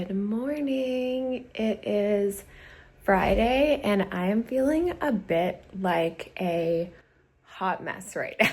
Good morning. It is Friday and I am feeling a bit like a hot mess right now.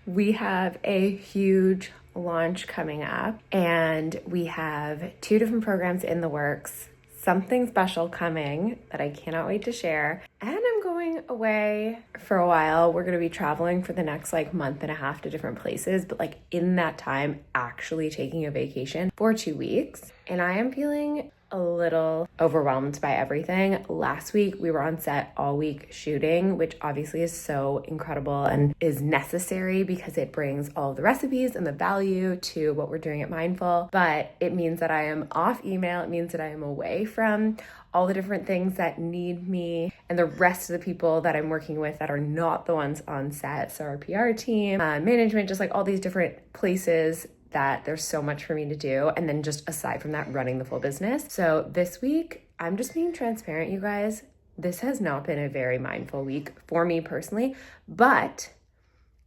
We have a huge launch coming up and we have 2 different programs in the works, something special coming that I cannot wait to share. And I'm going away for a while. We're going to be traveling for the next month and a half to different places, but in that time, actually taking a vacation for 2 weeks. And I am feeling a little overwhelmed by everything. Last week, we were on set all week shooting, which obviously is so incredible and is necessary because it brings all of the recipes and the value to what we're doing at Mindful. But it means that I am off email. It means that I am away from all the different things that need me and the rest of the people that I'm working with that are not the ones on set. So our PR team, management, just all these different places that there's so much for me to do. And then just aside from that, running the full business. So this week, I'm just being transparent, you guys. This has not been a very mindful week for me personally, but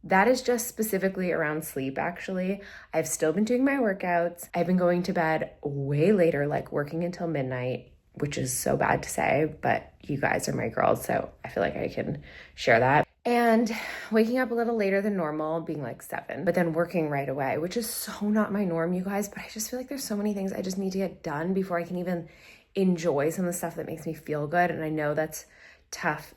that is just specifically around sleep, actually. I've still been doing my workouts. I've been going to bed way later, working until midnight, which is so bad to say, but you guys are my girls, so I feel like I can share that. And waking up a little later than normal, being 7, but then working right away, which is so not my norm, you guys, but I just feel like there's so many things I just need to get done before I can even enjoy some of the stuff that makes me feel good. And I know that's tough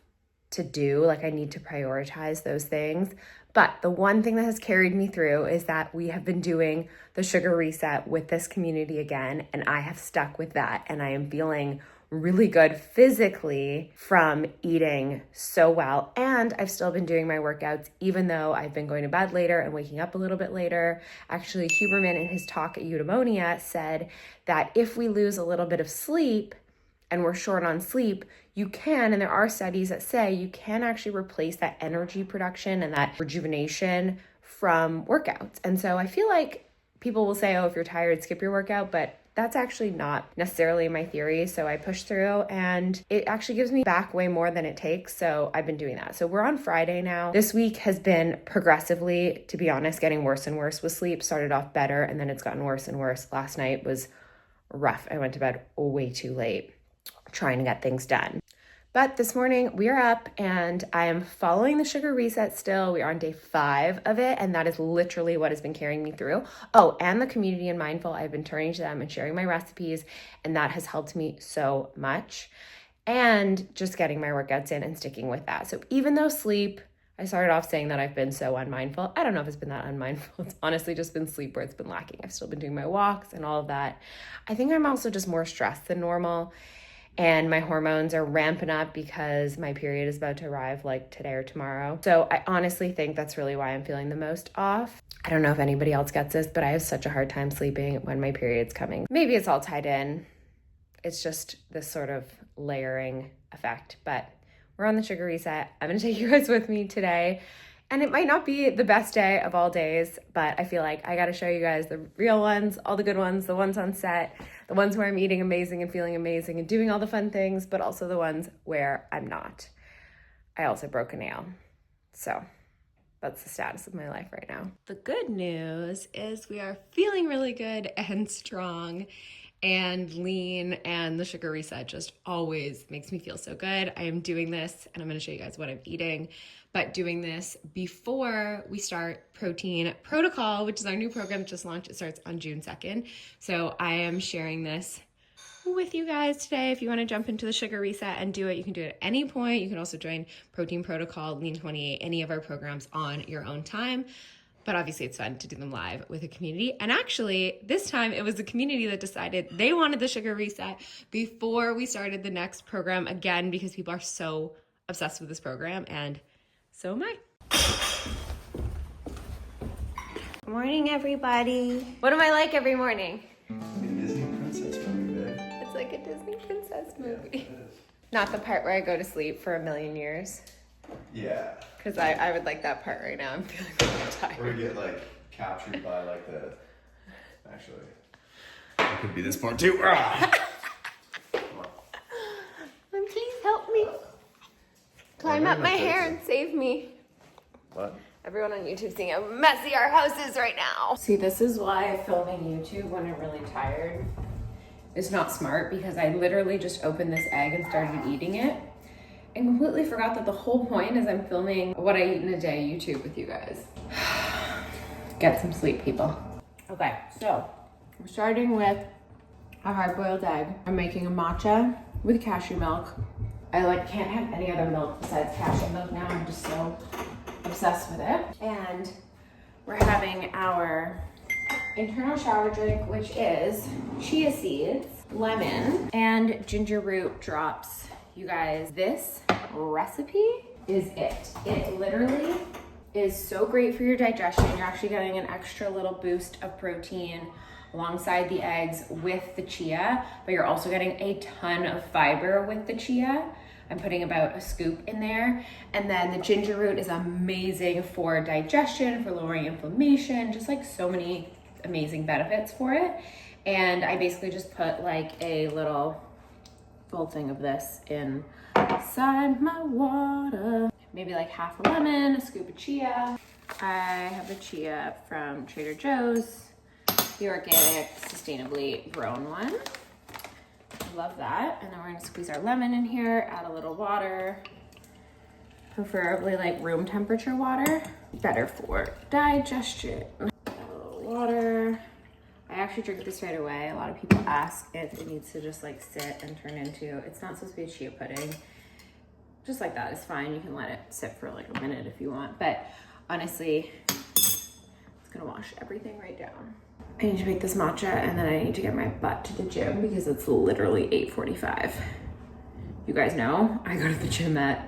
to do. I need to prioritize those things. But the one thing that has carried me through is that we have been doing the sugar reset with this community again, and I have stuck with that. And I am feeling really good physically from eating so well. And I've still been doing my workouts, even though I've been going to bed later and waking up a little bit later. Actually, Huberman in his talk at Eudaimonia said that if we lose a little bit of sleep and we're short on sleep, you can, and there are studies that say you can actually replace that energy production and that rejuvenation from workouts. And so I feel like people will say, oh, if you're tired, skip your workout, but that's actually not necessarily my theory. So I push through and it actually gives me back way more than it takes. So I've been doing that. So we're on Friday now. This week has been progressively, to be honest, getting worse and worse with sleep. Started off better and then it's gotten worse and worse. Last night was rough. I went to bed way too late trying to get things done. But this morning we are up and I am following the sugar reset still. We are on day 5 of it. And that is literally what has been carrying me through. Oh, and the community in Mindful, I've been turning to them and sharing my recipes. And that has helped me so much. And just getting my workouts in and sticking with that. So even though sleep, I started off saying that I've been so unmindful. I don't know if it's been that unmindful. It's honestly just been sleep where it's been lacking. I've still been doing my walks and all of that. I think I'm also just more stressed than normal. And my hormones are ramping up because my period is about to arrive today or tomorrow. So I honestly think that's really why I'm feeling the most off. I don't know if anybody else gets this, but I have such a hard time sleeping when my period's coming. Maybe it's all tied in. It's just this sort of layering effect, but we're on the sugar reset. I'm gonna take you guys with me today. And it might not be the best day of all days, but I feel like I gotta show you guys the real ones, all the good ones, the ones on set, the ones where I'm eating amazing and feeling amazing and doing all the fun things, but also the ones where I'm not. I also broke a nail. So that's the status of my life right now. The good news is we are feeling really good and strong and lean, and the sugar reset just always makes me feel so good. I am doing this and I'm going to show you guys what I'm eating, but doing this before we start Protein Protocol, which is our new program that just launched. It starts on June 2nd. So I am sharing this with you guys today. If you want to jump into the sugar reset and do it, you can do it at any point. You can also join Protein Protocol, Lean 28, any of our programs on your own time. But obviously it's fun to do them live with a community. And actually, this time it was the community that decided they wanted the sugar reset before we started the next program again, because people are so obsessed with this program, and so am I. Good morning, everybody. What am I like every morning? A Disney princess movie, babe. It's like a Disney princess movie. Yeah, it is. Not the part where I go to sleep for a million years. Yeah. Because I would like that part right now. I'm feeling really tired. Or you get captured by the. Actually, it could be this part too. Please help me. Climb up my hair and save me. What? Everyone on YouTube seeing how messy our house is right now. See, this is why filming YouTube when I'm really tired is not smart because I literally just opened this egg and started eating it and completely forgot that the whole point is I'm filming what I eat in a day YouTube with you guys. Get some sleep, people. Okay, so I'm starting with a hard-boiled egg. I'm making a matcha with cashew milk. I like can't have any other milk besides cashew milk now. I'm just so obsessed with it. And we're having our internal shower drink, which is chia seeds, lemon, and ginger root drops. You guys, this recipe is it. It literally is so great for your digestion. You're actually getting an extra little boost of protein alongside the eggs with the chia, but you're also getting a ton of fiber with the chia. I'm putting about a scoop in there. And then the ginger root is amazing for digestion, for lowering inflammation, just like so many amazing benefits for it. And I basically just put like a little full thing of this inside my water. Maybe like half a lemon, a scoop of chia. I have the chia from Trader Joe's, the organic, sustainably grown one. I love that. And then we're gonna squeeze our lemon in here, add a little water, preferably like room temperature water, better for digestion. Add a little water. I actually drink this right away. A lot of people ask if it needs to just like sit and turn into, it's not supposed to be a chia pudding. Just like that is fine. You can let it sit for like a minute if you want, but honestly, it's gonna wash everything right down. I need to make this matcha and then I need to get my butt to the gym because it's literally 8:45. You guys know I go to the gym at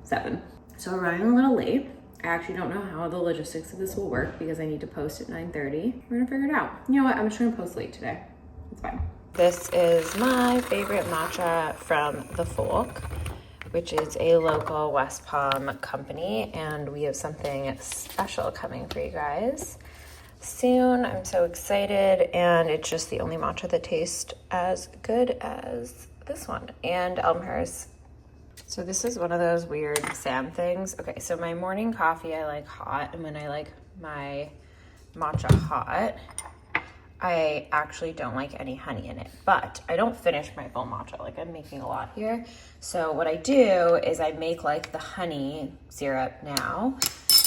7. So we're running a little late. I actually don't know how the logistics of this will work because I need to post at 9:30. We're gonna figure it out. You know what? I'm just gonna post late today. It's fine. This is my favorite matcha from The Folk, which is a local West Palm company, and we have something special coming for you guys soon. I'm so excited, and it's just the only matcha that tastes as good as this one, and Elmhurst. So this is one of those weird Sam things. Okay, so my morning coffee I like hot, and when I like my matcha hot, I actually don't like any honey in it, but I don't finish my full matcha. Like I'm making a lot here. So what I do is I make like the honey syrup now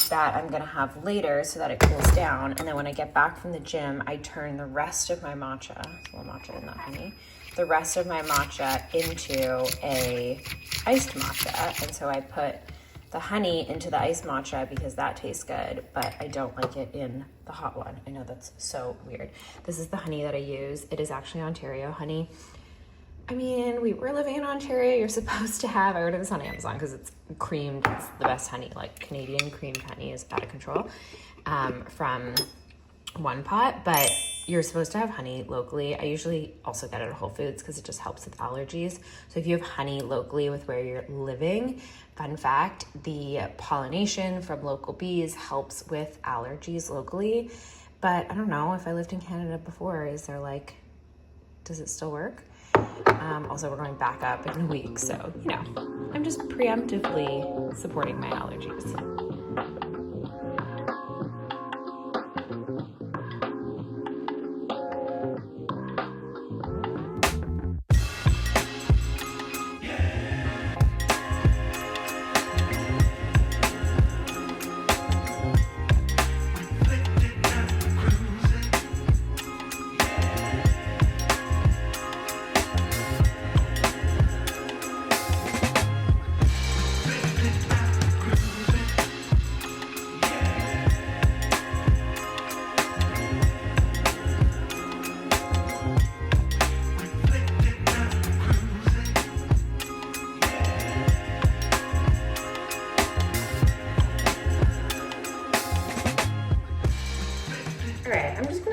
that I'm gonna have later so that it cools down. And then when I get back from the gym, I turn the rest of my matcha, a little matcha and not honey, the rest of my matcha into a iced matcha. And so I put the honey into the iced matcha because that tastes good, but I don't like it in the hot one. I know that's so weird. This is the honey that I use. It is actually Ontario honey. I mean, we were living in Ontario. You're supposed to have, I ordered this on Amazon because it's creamed. It's the best honey, like Canadian creamed honey is out of control from One Pot, but you're supposed to have honey locally. I usually also get it at Whole Foods because it just helps with allergies. So if you have honey locally with where you're living, fun fact, the pollination from local bees helps with allergies locally. But I don't know, if I lived in Canada before, is there like, does it still work? Also, we're going back up in a week, so, you know, I'm just preemptively supporting my allergies.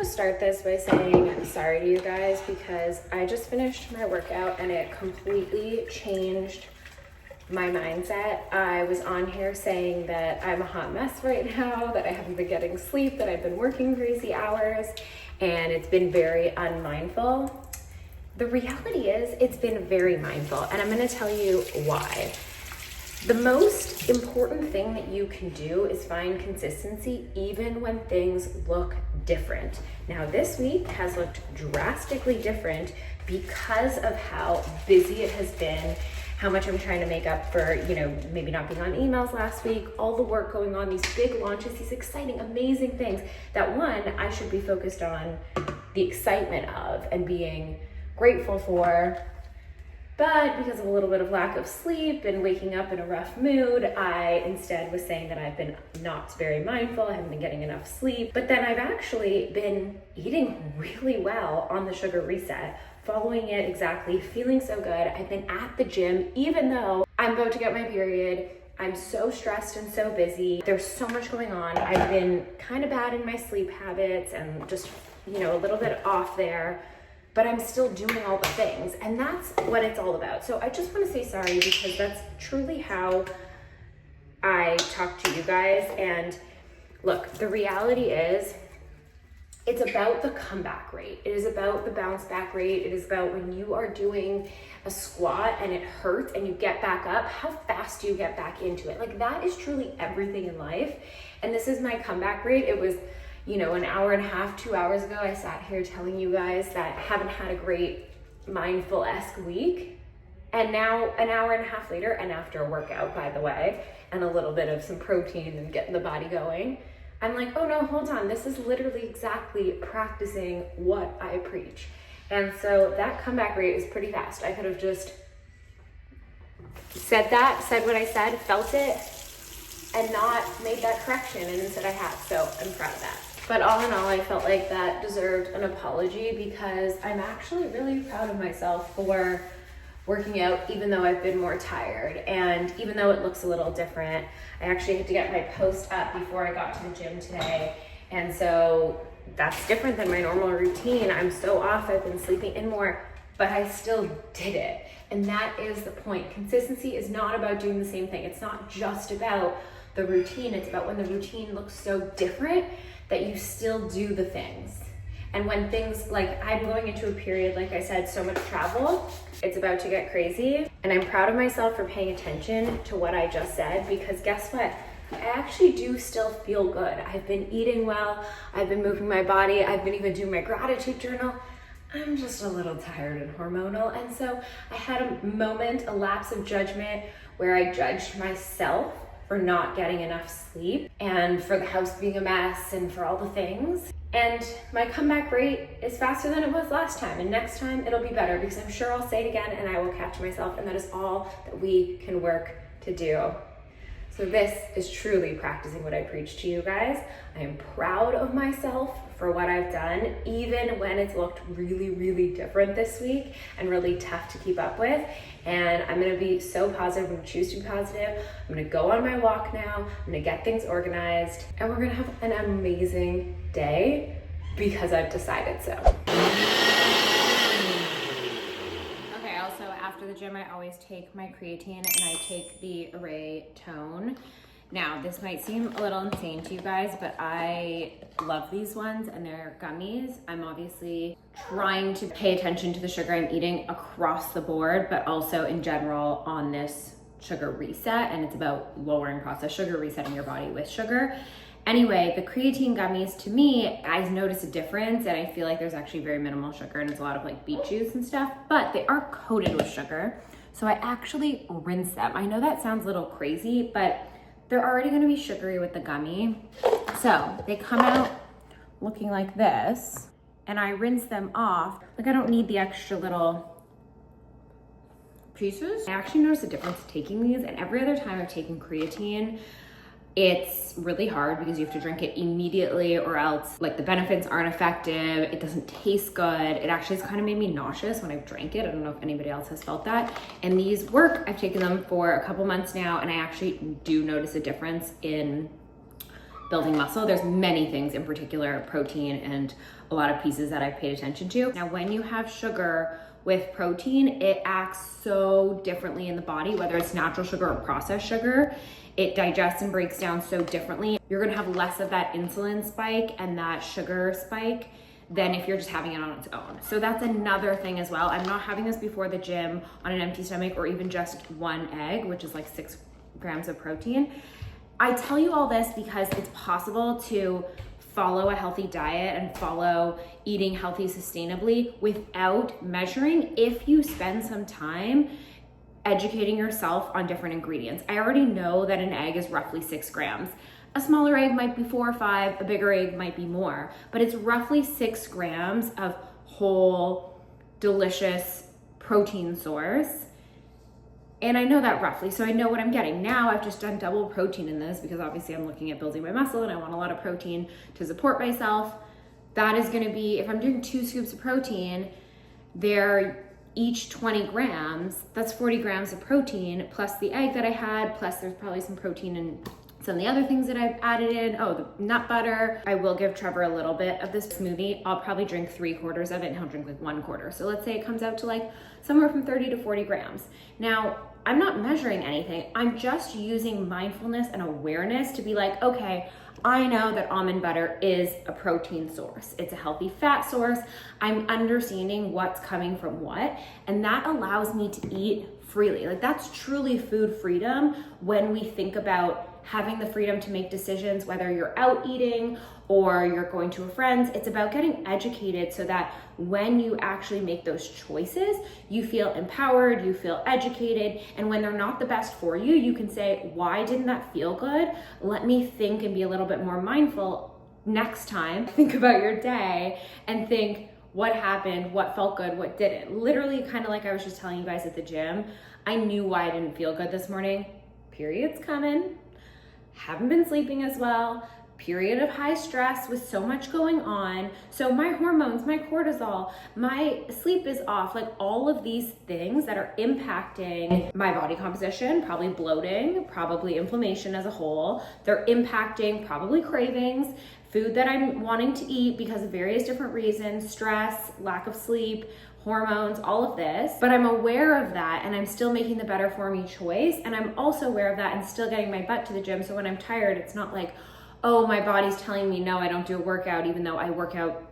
Start this by saying I'm sorry to you guys because I just finished my workout and it completely changed my mindset. I was on here saying that I'm a hot mess right now, that I haven't been getting sleep, that I've been working crazy hours, and it's been very unmindful. The reality is it's been very mindful, and I'm going to tell you why. The most important thing that you can do is find consistency even when things look different. Now, this week has looked drastically different because of how busy it has been, how much I'm trying to make up for, maybe not being on emails last week, all the work going on, these big launches, these exciting, amazing things that one, I should be focused on the excitement of and being grateful for. But because of a little bit of lack of sleep and waking up in a rough mood, I instead was saying that I've been not very mindful, I haven't been getting enough sleep. But then I've actually been eating really well on the sugar reset, following it exactly, feeling so good. I've been at the gym, even though I'm about to get my period. I'm so stressed and so busy. There's so much going on. I've been kind of bad in my sleep habits and just, a little bit off there. But I'm still doing all the things, and that's what it's all about. So I just want to say sorry, because that's truly how I talk to you guys. And look, the reality is, it's about the comeback rate. It is about the bounce back rate. It is about when you are doing a squat and it hurts and you get back up, how fast do you get back into it? Like, that is truly everything in life. And this is my comeback rate. It was, an hour and a half, 2 hours ago, I sat here telling you guys that I haven't had a great mindful-esque week. And now, an hour and a half later, and after a workout, by the way, and a little bit of some protein and getting the body going, I'm like, oh no, hold on. This is literally exactly practicing what I preach. And so that comeback rate is pretty fast. I could have just said what I said, felt it, and not made that correction, and instead I have. So I'm proud of that. But all in all, I felt like that deserved an apology, because I'm actually really proud of myself for working out, even though I've been more tired. And even though it looks a little different, I actually had to get my post up before I got to the gym today. And so that's different than my normal routine. I'm so off, I've been sleeping in more, but I still did it. And that is the point. Consistency is not about doing the same thing. It's not just about the routine. It's about when the routine looks so different that you still do the things. And when things, like, I'm going into a period, like I said, so much travel, it's about to get crazy. And I'm proud of myself for paying attention to what I just said, because guess what? I actually do still feel good. I've been eating well, I've been moving my body, I've been even doing my gratitude journal. I'm just a little tired and hormonal. And so I had a lapse of judgment where I judged myself for not getting enough sleep and for the house being a mess and for all the things. And my comeback rate is faster than it was last time. And next time it'll be better, because I'm sure I'll say it again and I will catch myself. And that is all that we can work to do. So this is truly practicing what I preach to you guys. I am proud of myself for what I've done, even when it's looked really, really different this week and really tough to keep up with. And I'm gonna be so positive, I'm gonna choose to be positive. I'm gonna go on my walk now, I'm gonna get things organized, and we're gonna have an amazing day because I've decided so. Okay, also after the gym, I always take my creatine and I take the Array Tone. Now, this might seem a little insane to you guys, but I love these ones and they're gummies. I'm obviously trying to pay attention to the sugar I'm eating across the board, but also in general on this sugar reset. And it's about lowering processed sugar, resetting your body with sugar. Anyway, the creatine gummies, to me, I notice a difference, and I feel like there's actually very minimal sugar and it's a lot of like beet juice and stuff, but they are coated with sugar. So I actually rinse them. I know that sounds a little crazy, but they're already gonna be sugary with the gummy. So they come out looking like this, and I rinse them off. Like, I don't need the extra little pieces. I actually noticed a difference taking these, and every other time I've taken creatine, it's really hard because you have to drink it immediately or else like the benefits aren't effective. It doesn't taste good. It actually has kind of made me nauseous when I've drank it. I don't know if anybody else has felt that. And these work. I've taken them for a couple months now, and I actually do notice a difference in building muscle. There's many things, in particular protein and a lot of pieces that I've paid attention to. Now, when you have sugar with protein, it acts so differently in the body, whether it's natural sugar or processed sugar. It digests and breaks down so differently. You're gonna have less of that insulin spike and that sugar spike than if you're just having it on its own. So that's another thing as well. I'm not having this before the gym on an empty stomach or even just one egg, which is like 6 grams of protein. I tell you all this because it's possible to follow a healthy diet and follow eating healthy sustainably without measuring if you spend some time educating yourself on different ingredients. I already know that an egg is roughly 6 grams. A smaller egg might be 4 or 5, a bigger egg might be more, but it's roughly 6 grams of whole, delicious protein source. And I know that roughly, so I know what I'm getting. Now I've just done double protein in this because obviously I'm looking at building my muscle and I want a lot of protein to support myself. That is gonna be, if I'm doing 2 scoops of protein, they're each 20 grams, that's 40 grams of protein, plus the egg that I had, plus there's probably some protein in some of the other things that I've added in. Oh, the nut butter. I will give Trevor a little bit of this smoothie. I'll probably drink 3/4 of it and he'll drink like 1/4. So let's say it comes out to like somewhere from 30 to 40 grams. Now, I'm not measuring anything. I'm just using mindfulness and awareness to be like, okay, I know that almond butter is a protein source. It's a healthy fat source. I'm understanding what's coming from what, and that allows me to eat freely. Like that's truly food freedom when we think about having the freedom to make decisions, whether you're out eating or you're going to a friend's. It's about getting educated so that when you actually make those choices, you feel empowered, you feel educated, and when they're not the best for you, you can say, why didn't that feel good? Let me think and be a little bit more mindful next time. Think about your day and think, what happened, what felt good, what didn't. Literally kind of like I was just telling you guys at the gym, I knew why I didn't feel good this morning. Period's coming. Haven't been sleeping as well, period of high stress with so much going on. So my hormones, my cortisol, my sleep is off, like all of these things that are impacting my body composition, probably bloating, probably inflammation as a whole. They're impacting probably cravings, food that I'm wanting to eat because of various different reasons, stress, lack of sleep, hormones, all of this, but I'm aware of that and I'm still making the better for me choice. And I'm also aware of that and still getting my butt to the gym. So when I'm tired, it's not like, oh, my body's telling me, no, I don't do a workout, even though I work out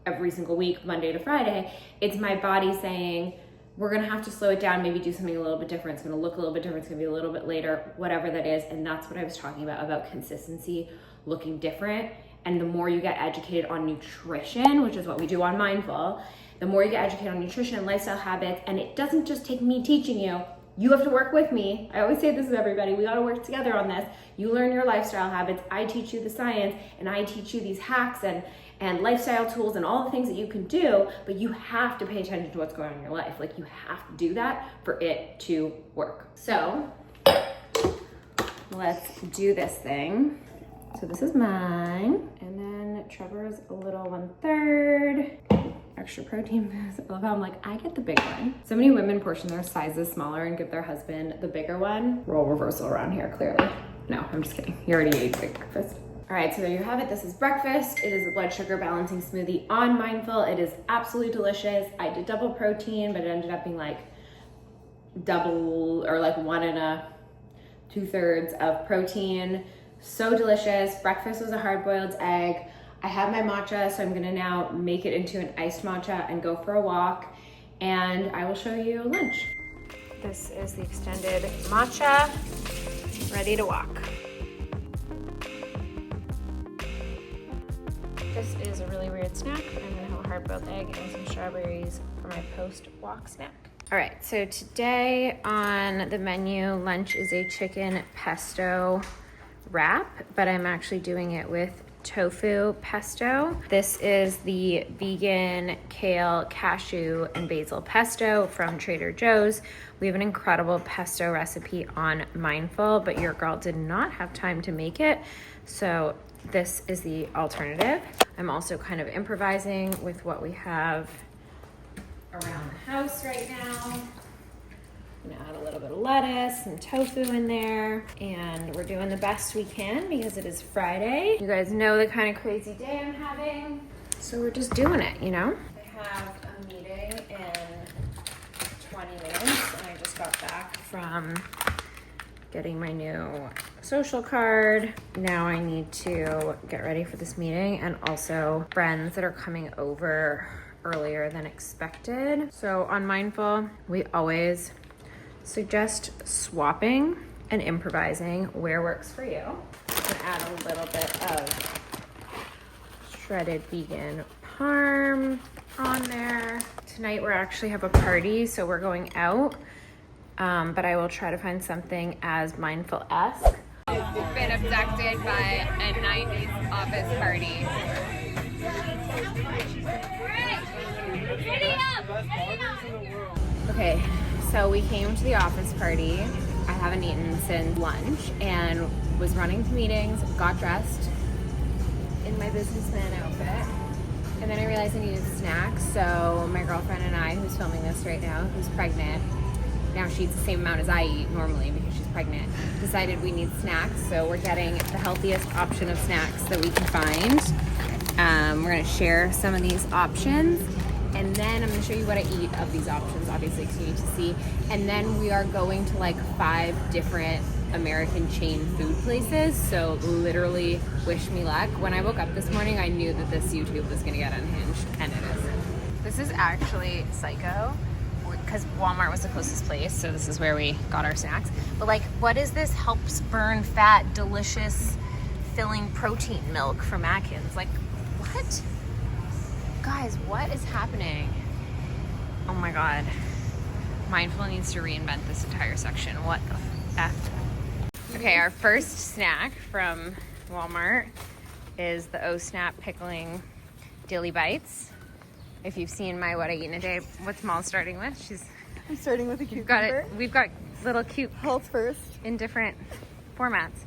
every single week, Monday to Friday. It's my body saying, we're gonna have to slow it down, maybe do something a little bit different. It's gonna look a little bit different. It's gonna be a little bit later, whatever that is. And that's what I was talking about consistency looking different. And the more you get educated on nutrition, which is what we do on Mindful, the more you get educated on nutrition and lifestyle habits, and it doesn't just take me teaching you, you have to work with me. I always say this to everybody, we gotta work together on this. You learn your lifestyle habits, I teach you the science, and I teach you these hacks and lifestyle tools and all the things that you can do, but you have to pay attention to what's going on in your life. Like you have to do that for it to work. So let's do this thing. So this is mine, and then Trevor's a little 1/3. Extra protein boost. I love how I'm like, I get the big one. So many women portion their sizes smaller and give their husband the bigger one. Role reversal around here, clearly. No, I'm just kidding. You already ate big breakfast. All right, so there you have it. This is breakfast. It is a blood sugar balancing smoothie on Mindful. It is absolutely delicious. I did double protein, but it ended up being like double or like 1 2/3 of protein. So delicious. Breakfast was a hard-boiled egg. I have my matcha, so I'm gonna now make it into an iced matcha and go for a walk, and I will show you lunch. This is the extended matcha, ready to walk. This is a really weird snack. I'm gonna have a hard-boiled egg and some strawberries for my post-walk snack. All right, so today on the menu, lunch is a chicken pesto wrap, but I'm actually doing it with tofu pesto. This is the vegan kale, cashew, and basil pesto from Trader Joe's. We have an incredible pesto recipe on Mindful, but your girl did not have time to make it, so this is the alternative. I'm also kind of improvising with what we have around the house right now. I'm gonna add a little bit of lettuce and tofu in there, and we're doing the best we can because it is Friday. You guys know the kind of crazy day I'm having, so we're just doing it, you know? I have a meeting in 20 minutes, and I just got back from getting my new social card. Now I need to get ready for this meeting, and also friends that are coming over earlier than expected. So on Mindful, we always suggest swapping and improvising where works for you. I'm gonna add a little bit of shredded vegan parm on there. Tonight we actually have a party, so we're going out, but I will try to find something as mindful-esque. We've been abducted by a 90s office party. Okay, so we came to the office party. I haven't eaten since lunch and was running to meetings, got dressed in my businessman outfit, and then I realized I needed snacks. So my girlfriend and I, who's filming this right now, who's pregnant, now she eats the same amount as I eat normally because she's pregnant, decided we need snacks. So we're getting the healthiest option of snacks that we can find. We're gonna share some of these options, and then I'm gonna show you what I eat of these options, obviously, because you need to see. And then we are going to like 5 different American chain food places. So literally wish me luck. When I woke up this morning, I knew that this YouTube was gonna get unhinged, and it is. This is actually psycho, because Walmart was the closest place, so this is where we got our snacks. But like, what is this helps burn fat, delicious, filling protein milk from Atkins? Like, what? Guys, what is happening? Oh my God. Mindful needs to reinvent this entire section. What the F? Okay, our first snack from Walmart is the O-Snap Pickling Dilly Bites. If you've seen my What I Eat in a Day, what's Molly starting with? I'm starting with a cucumber. We've got little cute Health first. in different formats.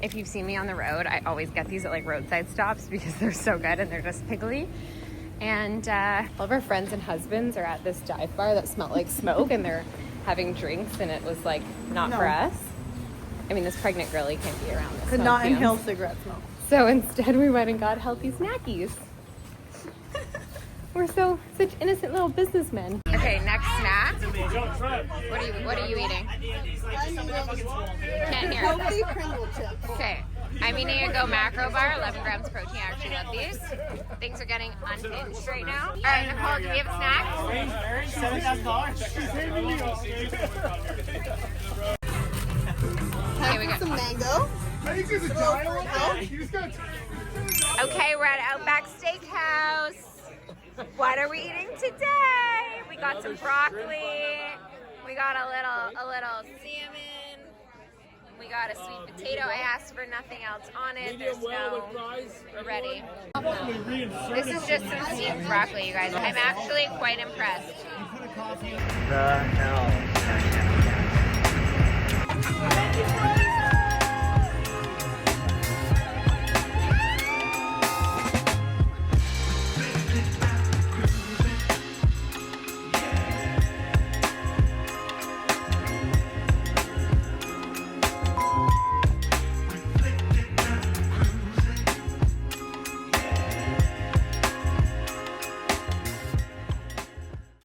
If you've seen me on the road, I always get these at like roadside stops because they're so good and they're just pickly. And all of our friends and husbands are at this dive bar that smelled like smoke, and they're having drinks, and it was like not for us. I mean, this pregnant girlie can't be around this. Could not inhale cigarette smoke. So instead we went and got healthy snackies. We're such innocent little businessmen. Okay, next snack. What are you eating? Can't hear. Healthy Pringle chips. Okay, I'm eating a Go Macro bar, 11 grams protein. I actually love these. Things are getting unhinged right now. All right, Nicole, do we have a snack? Okay, we got some mango. Okay, we're at Outback Steakhouse. What are we eating today? We got some broccoli. We got a little salmon. We got a sweet potato. I asked for nothing else on it. There's no. We're ready. This is just some steamed broccoli, you guys. I'm actually quite impressed. The hell.